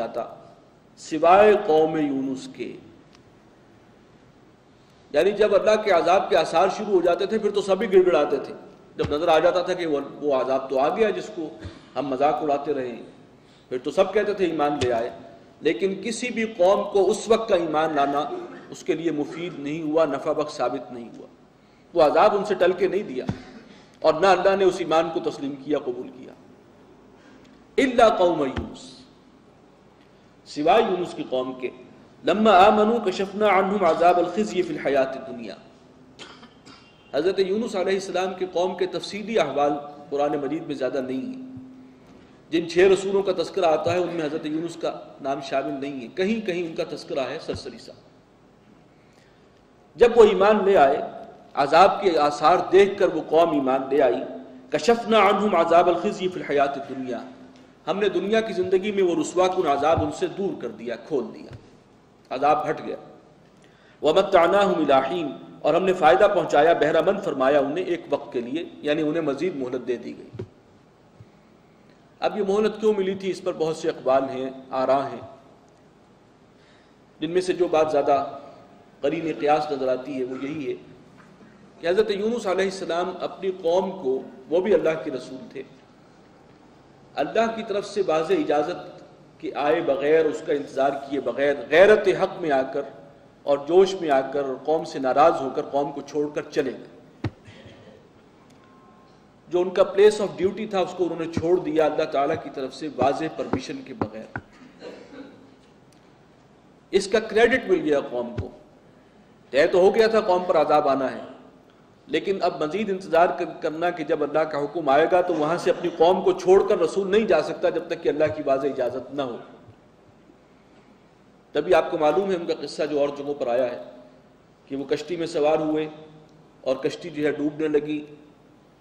جاتا سوائے قوم یونس کے. یعنی جب اللہ کے عذاب کے آثار شروع ہو جاتے تھے پھر تو سبھی گڑ گڑاتے تھے. جب نظر آ جاتا تھا کہ وہ عذاب تو آ گیا جس کو ہم مذاق اڑاتے رہے ہیں، پھر تو سب کہتے تھے ایمان لے آئے. لیکن کسی بھی قوم کو اس وقت کا ایمان لانا اس کے لیے مفید نہیں ہوا، نفع بخش ثابت نہیں ہوا. وہ عذاب ان سے ٹل کے نہیں دیا اور نہ اللہ نے اس ایمان کو تسلیم کیا، قبول کیا. الا قوم یونس، سوائے یونس کی قوم کے. لما آمنوا کشفنا عنہم عذاب الخزي فی الحیات الدنیا. حضرت یونس علیہ السلام کی قوم کے تفصیلی احوال قرآن مجید میں زیادہ نہیں ہیں. جن 6 رسولوں کا تذکرہ آتا ہے ان میں حضرت یونس کا نام شامل نہیں ہے، کہیں کہیں ان کا تذکرہ ہے سرسری سا. جب وہ ایمان لے آئے، عذاب کے آثار دیکھ کر وہ قوم ایمان لے آئی. کشفنا عنہم عذاب الخزي فی الحیات الدنیا، ہم نے دنیا کی زندگی میں وہ رسوا کن عذاب ان سے دور کر دیا، کھول دیا، عذاب ہٹ گیا. ومتعناہم الی حین، اور ہم نے فائدہ پہنچایا، بہرہ مند فرمایا انہیں ایک وقت کے لیے، یعنی انہیں مزید مہلت دے دی گئی. اب یہ مہلت کیوں ملی تھی اس پر بہت سے اقوال ہیں، آراء ہیں، جن میں سے جو بات زیادہ قرین قیاس نظر آتی ہے وہ یہی ہے کہ حضرت یونس علیہ السلام اپنی قوم کو، وہ بھی اللہ کے رسول تھے، اللہ کی طرف سے واضح اجازت کہ آئے بغیر، اس کا انتظار کیے بغیر، غیرت حق میں آ کر اور جوش میں آ کر اور قوم سے ناراض ہو کر قوم کو چھوڑ کر چلے گئے. جو ان کا پلیس آف ڈیوٹی تھا اس کو انہوں نے چھوڑ دیا اللہ تعالیٰ کی طرف سے واضح پرمیشن کے بغیر. اس کا کریڈٹ مل گیا قوم کو. طے تو ہو گیا تھا قوم پر عذاب آنا ہے، لیکن اب مزید انتظار کرنا کہ جب اللہ کا حکم آئے گا تو وہاں سے اپنی قوم کو چھوڑ کر رسول نہیں جا سکتا جب تک کہ اللہ کی واضح اجازت نہ ہو. تبھی آپ کو معلوم ہے ان کا قصہ جو اور جگہوں پر آیا ہے کہ وہ کشتی میں سوار ہوئے اور کشتی جو ہے ڈوبنے لگی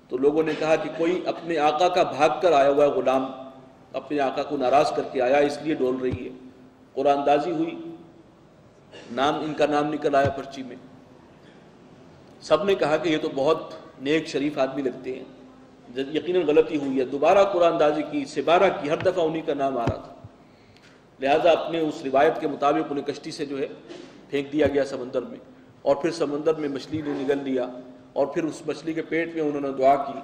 تو لوگوں نے کہا کہ کوئی اپنے آقا کا بھاگ کر آیا ہوا ہے غلام، اپنے آقا کو ناراض کر کے آیا اس لیے ڈول رہی ہے. قرآن اندازی ہوئی، ان کا نام نکل آیا پرچی میں. سب نے کہا کہ یہ تو بہت نیک شریف آدمی لگتے ہیں، یقیناً غلطی ہوئی ہے. دوبارہ قرآن اندازی کی، سبارہ کی، ہر دفعہ انہی کا نام آ رہا تھا. لہٰذا اپنے اس روایت کے مطابق انہیں کشتی سے جو ہے پھینک دیا گیا سمندر میں، اور پھر سمندر میں مچھلی نے نگل لیا اور پھر اس مچھلی کے پیٹ میں انہوں نے دعا کی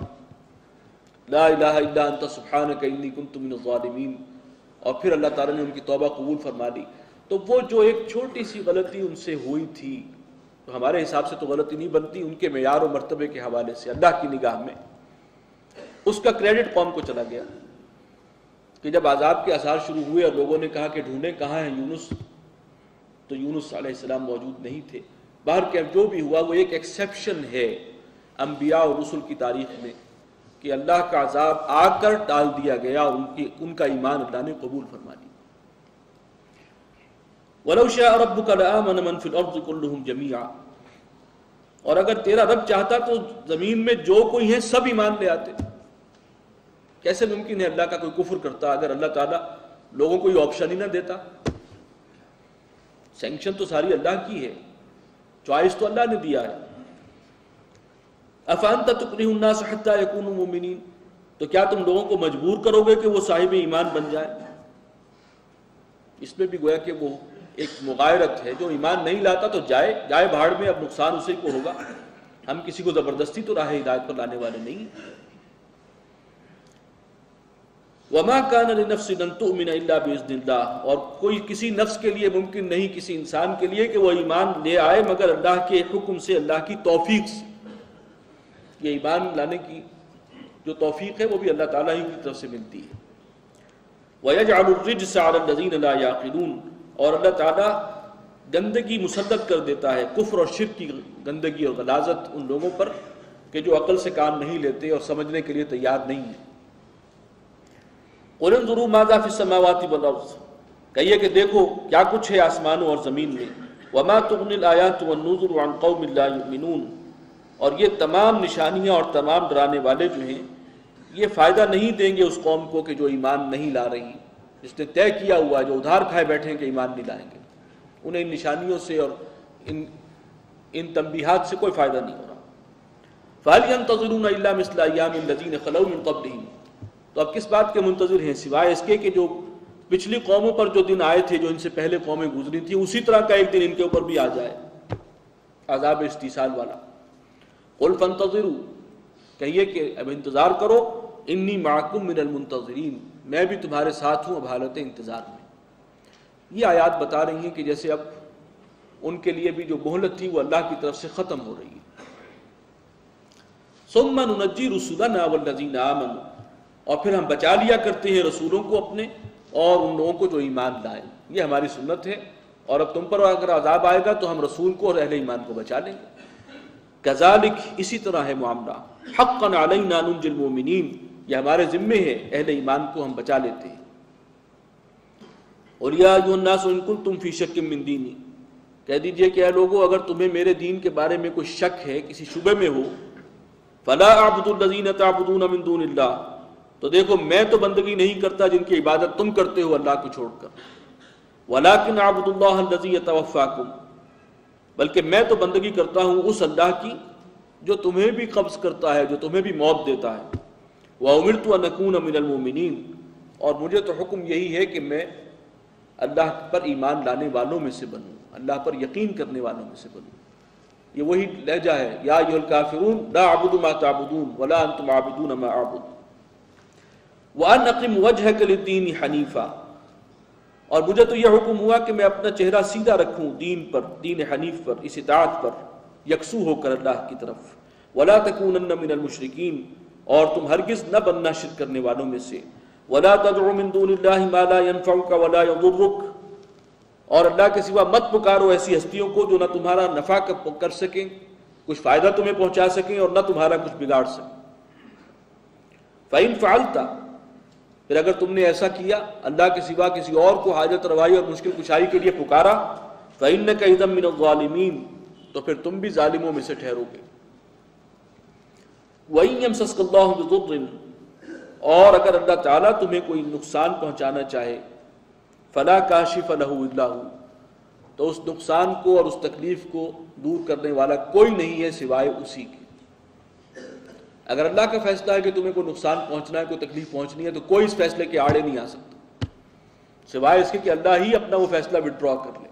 لا الہ الا انت سبحانک انی کنت من الظالمین، اور پھر اللہ تعالیٰ نے ان کی توبہ قبول فرما لی. تو وہ جو ایک چھوٹی سی غلطی ان سے ہوئی تھی، تو ہمارے حساب سے تو غلطی نہیں بنتی، ان کے معیار و مرتبے کے حوالے سے اللہ کی نگاہ میں اس کا کریڈٹ قوم کو چلا گیا کہ جب عذاب کے آثار شروع ہوئے اور لوگوں نے کہا کہ ڈھونڈیں کہاں ہیں یونس، تو یونس علیہ السلام موجود نہیں تھے. باہر کے جو بھی ہوا وہ ایک ایکسیپشن ہے انبیاء اور رسل کی تاریخ میں کہ اللہ کا عذاب آ کر ڈال دیا گیا، ان کا ایمان اللہ نے قبول فرما لیا. وَلَوْ شَاءَ رَبُّكَ لَآمَنَ مَنْ فِي الْأَرْضِ كُلُّهُمْ جَمِيعًا، اور اگر تیرا رب چاہتا تو زمین میں جو کوئی ہیں سب ایمان لے آتے. کیسے ممکن ہے اللہ کا کوئی کفر کرتا اگر اللہ تعالیٰ لوگوں کو یہ آپشن ہی نہ دیتا؟ سینکشن تو ساری اللہ کی ہے، چوائس تو اللہ نے دیا ہے. أَفَأَنْتَ تُكْرِهُ النَّاسَ حَتَّى يَكُونُوا مُؤْمِنِينَ، تو کیا تم لوگوں کو مجبور کرو گے کہ وہ صاحب ایمان بن جائے؟ اس میں بھی گویا کہ وہ ایک مغایرت ہے، جو ایمان نہیں لاتا تو جائے بھاڑ میں، اب نقصان اسی کو ہوگا. ہم کسی کو زبردستی تو راہ ہدایت پر لانے والے نہیں. وَمَا كَانَ لِنَفْسٍ أَن تُؤْمِنَ إِلَّا بِإِذْنِ اللَّهِ، اور کوئی کسی نفس کے لیے ممکن نہیں، کسی انسان کے لیے کہ وہ ایمان لے آئے مگر اللہ کے حکم سے، اللہ کی توفیق سے. یہ ایمان لانے کی جو توفیق ہے وہ بھی اللہ تعالیٰ ہی کی طرف سے ملتی ہے. وَيَجْعَلُ الرِّجْسَ عَلَى الَّذِينَ لَا يَعْقِلُونَ، اور اللہ تعالیٰ گندگی مسلط کر دیتا ہے، کفر اور شرک کی گندگی اور غلاظت ان لوگوں پر کہ جو عقل سے کام نہیں لیتے اور سمجھنے کے لیے تیار نہیں ہیں. قُلِ انظُرُوا مَاذَا فِي السَّمَاوَاتِ وَالْأَرْضِ، کہیے کہ دیکھو کیا کچھ ہے آسمانوں اور زمین میں. وَمَا تُغْنِي الْآيَاتُ وَالنُّذُرُ عَنْ قَوْمٍ لَا يُؤْمِنُونَ، اور یہ تمام نشانیاں اور تمام ڈرانے والے جو ہیں یہ فائدہ نہیں دیں گے اس قوم کو کہ جو ایمان نہیں لا رہی، جس نے طے کیا ہوا ہے، جو ادھار کھائے بیٹھے ہیں کہ ایمان نہیں لائیں گے. انہیں ان نشانیوں سے اور ان تنبیہات سے کوئی فائدہ نہیں ہو رہا. فَهَلْ يَنْتَظِرُونَ إِلَّا مِثْلَ أَيَّامِ الَّذِينَ خَلَوْا مِنْ قَبْلِهِمْ، تو اب کس بات کے منتظر ہیں سوائے اس کے کہ جو پچھلی قوموں پر جو دن آئے تھے جو ان سے پہلے قومیں گزری تھیں اسی طرح کا ایک دن ان کے اوپر بھی آ جائے، عذاب استیصال والا۔ قل فانتظروا، کہیے کہ اب انتظار کرو، انی معکم من المنتظرین، میں بھی تمہارے ساتھ ہوں اب حالت انتظار میں۔ یہ آیات بتا رہی ہیں کہ جیسے اب ان کے لیے بھی جو مہلت تھی وہ اللہ کی طرف سے ختم ہو رہی ہے۔ ثم ننجی رسلنا والذین آمنوا، اور پھر ہم بچا لیا کرتے ہیں رسولوں کو اپنے اور ان لوگوں کو جو ایمان لائے، یہ ہماری سنت ہے، اور اب تم پر اگر عذاب آئے گا تو ہم رسول کو اور اہل ایمان کو بچا لیں گے۔ کذالک، اسی طرح ہے معاملہ، حقا علینا ننجی المؤمنین، یہ ہمارے ذمے ہے، اہل ایمان کو ہم بچا لیتے ہیں۔ اور یا ایھا الناس ان کنتم فی شک من دینی، کہہ دیجئے کہ اے لوگو اگر تمہیں میرے دین کے بارے میں کوئی شک ہے، کسی شبے میں ہو، فلا اعبد الذین تعبدون من دون اللہ، تو دیکھو میں تو بندگی نہیں کرتا جن کی عبادت تم کرتے ہو اللہ کو چھوڑ کر، ولکن اعبد اللہ الذی یتوفاکم، بلکہ میں تو بندگی کرتا ہوں اس اللہ کی جو تمہیں بھی قبض کرتا ہے، جو تمہیں بھی موت دیتا ہے۔ وَأُمِرْتُ أَنْ أَكُونَ مِنَ الْمُؤْمِنِينَ، اور مجھے تو حکم یہی ہے کہ میں اللہ پر ایمان لانے والوں میں سے بنوں، اللہ پر یقین کرنے والوں میں سے بنوں۔ یہ وہی لہجہ ہے، یا ایھا الکافرون لا اعبد ما تعبدون ولا انتم عابدون ما اعبد وان اقم وجهك للدین حنیفا، اور مجھے تو یہ حکم ہوا کہ میں اپنا چہرہ سیدھا رکھوں دین پر، دین حنیف پر، اس اطاعت پر، یکسو ہو کر اللہ کی طرف۔ ولا تکونن من المشرکین، اور تم ہرگز نہ بننا شرک کرنے والوں میں سے۔ ولا تدع من دون اللہ ما لا ينفعك ولا يضرك، اور اللہ کے سوا مت پکارو ایسی ہستیوں کو جو نہ تمہارا نفع کر سکیں، کچھ فائدہ تمہیں پہنچا سکیں اور نہ تمہارا کچھ بگاڑ سکیں۔ فَإِن فَعَلْتَ، پھر اگر تم نے ایسا کیا، اللہ کے سوا کسی اور کو حاجت روائی اور مشکل کشائی کے لیے پکارا، فَإِنَّكَ إِذًا مِّنَ الظَّالِمِينَ، تو پھر تم بھی ظالموں میں سے ٹھہرو گے۔ وَإِن يَمْسَسْكَ اللَّهُ بِضُرٍّ، اور اگر اللہ تعالیٰ تمہیں کوئی نقصان پہنچانا چاہے، فلا کاشف لہ الا ہو، تو اس نقصان کو اور اس تکلیف کو دور کرنے والا کوئی نہیں ہے سوائے اسی کے۔ اگر اللہ کا فیصلہ ہے کہ تمہیں کوئی نقصان پہنچنا ہے، کوئی تکلیف پہنچنی ہے، تو کوئی اس فیصلے کے آڑے نہیں آ سکتا سوائے اس کے کہ اللہ ہی اپنا وہ فیصلہ وڈرا کر لے۔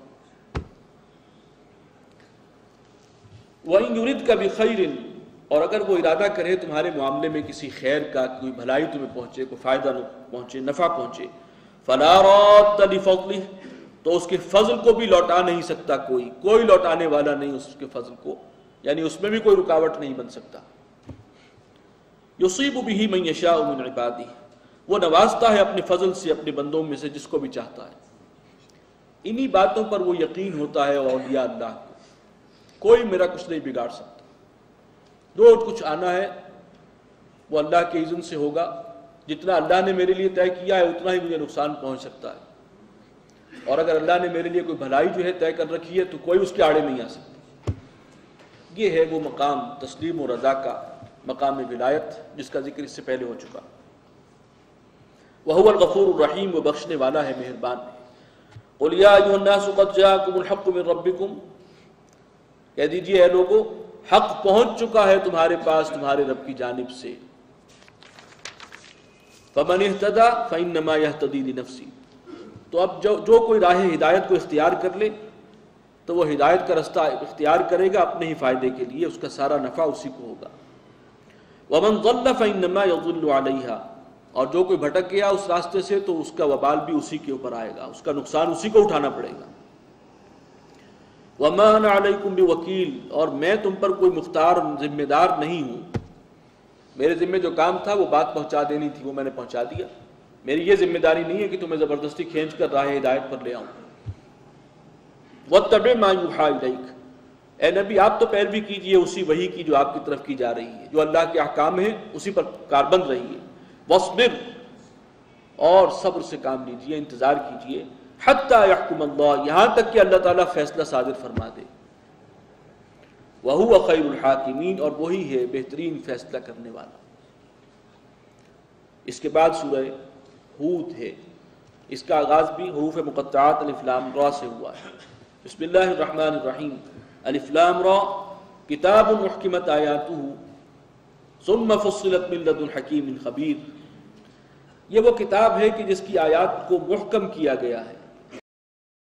وَإِن يُرِدْكَ بِخَيْرٍ، اور اگر وہ ارادہ کرے تمہارے معاملے میں کسی خیر کا، کوئی بھلائی تمہیں پہنچے، کوئی فائدہ پہنچے، نفع پہنچے، فَلَا رَادَّ لِفَضْلِهِ، تو اس کے فضل کو بھی لوٹا نہیں سکتا کوئی لوٹانے والا نہیں اس کے فضل کو، یعنی اس میں بھی کوئی رکاوٹ نہیں بن سکتا۔ یصیب بہ من یشاء من عبادہ، وہ نوازتا ہے اپنے فضل سے اپنے بندوں میں سے جس کو بھی چاہتا ہے۔ انہی باتوں پر وہ یقین ہوتا ہے اولیاء اللہ کو، کوئی میرا کچھ نہیں بگاڑ سکتا، جو کچھ آنا ہے وہ اللہ کے اذن سے ہوگا، جتنا اللہ نے میرے لیے طے کیا ہے اتنا ہی مجھے نقصان پہنچ سکتا ہے، اور اگر اللہ نے میرے لیے کوئی بھلائی جو ہے طے کر رکھی ہے تو کوئی اس کے آڑے نہیں آ سکتا۔ یہ ہے وہ مقام تسلیم و رضا کا، مقام ولایت، جس کا ذکر اس سے پہلے ہو چکا۔ وَهُوَ الْغَفُورُ الرَّحِيمُ، وہ بخشنے والا ہے، مہربان ہے۔ قُلْ يَا أَيُّهَا النَّاسُ قَدْ جَاءَكُمُ الْحَقُّ مِنْ رَبِّكُمْ، کہہ دیجئے اے لوگو حق پہنچ چکا ہے تمہارے پاس تمہارے رب کی جانب سے۔ فَمَنِ اهْتَدَىٰ فَإِنَّمَا يَهْتَدِي لِنَفْسِهِ، تو اب جو کوئی راہ ہدایت کو اختیار کر لے تو وہ ہدایت کا رستہ اختیار کرے گا اپنے ہی فائدے کے لیے، اس کا سارا نفع اسی کو ہوگا۔ وَمَنْ ضَلَّ فَإِنَّمَا يَضِلُّ عَلَيْهَا، اور جو کوئی بھٹک گیا اس راستے سے تو اس کا وبال بھی اسی کے اوپر آئے گا، اس کا نقصان اسی کو اٹھانا پڑے گا۔ وَمَا أَنَا عَلَيْكُمْ بِوَكِيلٍ، اور میں تم پر کوئی مختار ذمہ دار نہیں ہوں، میرے ذمہ جو کام تھا وہ بات پہنچا دینی تھی، وہ میں نے پہنچا دیا، میری یہ ذمہ داری نہیں ہے کہ تمہیں زبردستی کھینچ کر راہ ہدایت پر لے آؤں۔ وَاتَّبِعْ مَا يُوحَىٰ إِلَيْكَ، اے نبی آپ تو پیروی کیجئے اسی وحی کی جو آپ کی طرف کی جا رہی ہے، جو اللہ کے احکام ہیں اسی پر کاربند رہیے۔ وَاصْبِرْ، اور صبر سے کام لیجئے، انتظار کیجئے، حَتَّىٰ يَحْكُمَ اللَّهُ، یہاں تک کہ اللہ تعالیٰ فیصلہ صادر فرما دے۔ وَهُوَ خَيْرُ الْحَاكِمِينَ، اور وہی ہے بہترین فیصلہ کرنے والا۔ اس کے بعد سورہ ہود ہے، اس کا آغاز بھی حروف مقطعات الف لام را سے ہوا ہے۔ بسم اللہ الرحمن الرحیم، الف لام را کتاب محکمت آیاتہ ثم فصلت من لدن حکیم خبیر۔ یہ وہ کتاب ہے کہ جس کی آیات کو محکم کیا گیا ہے،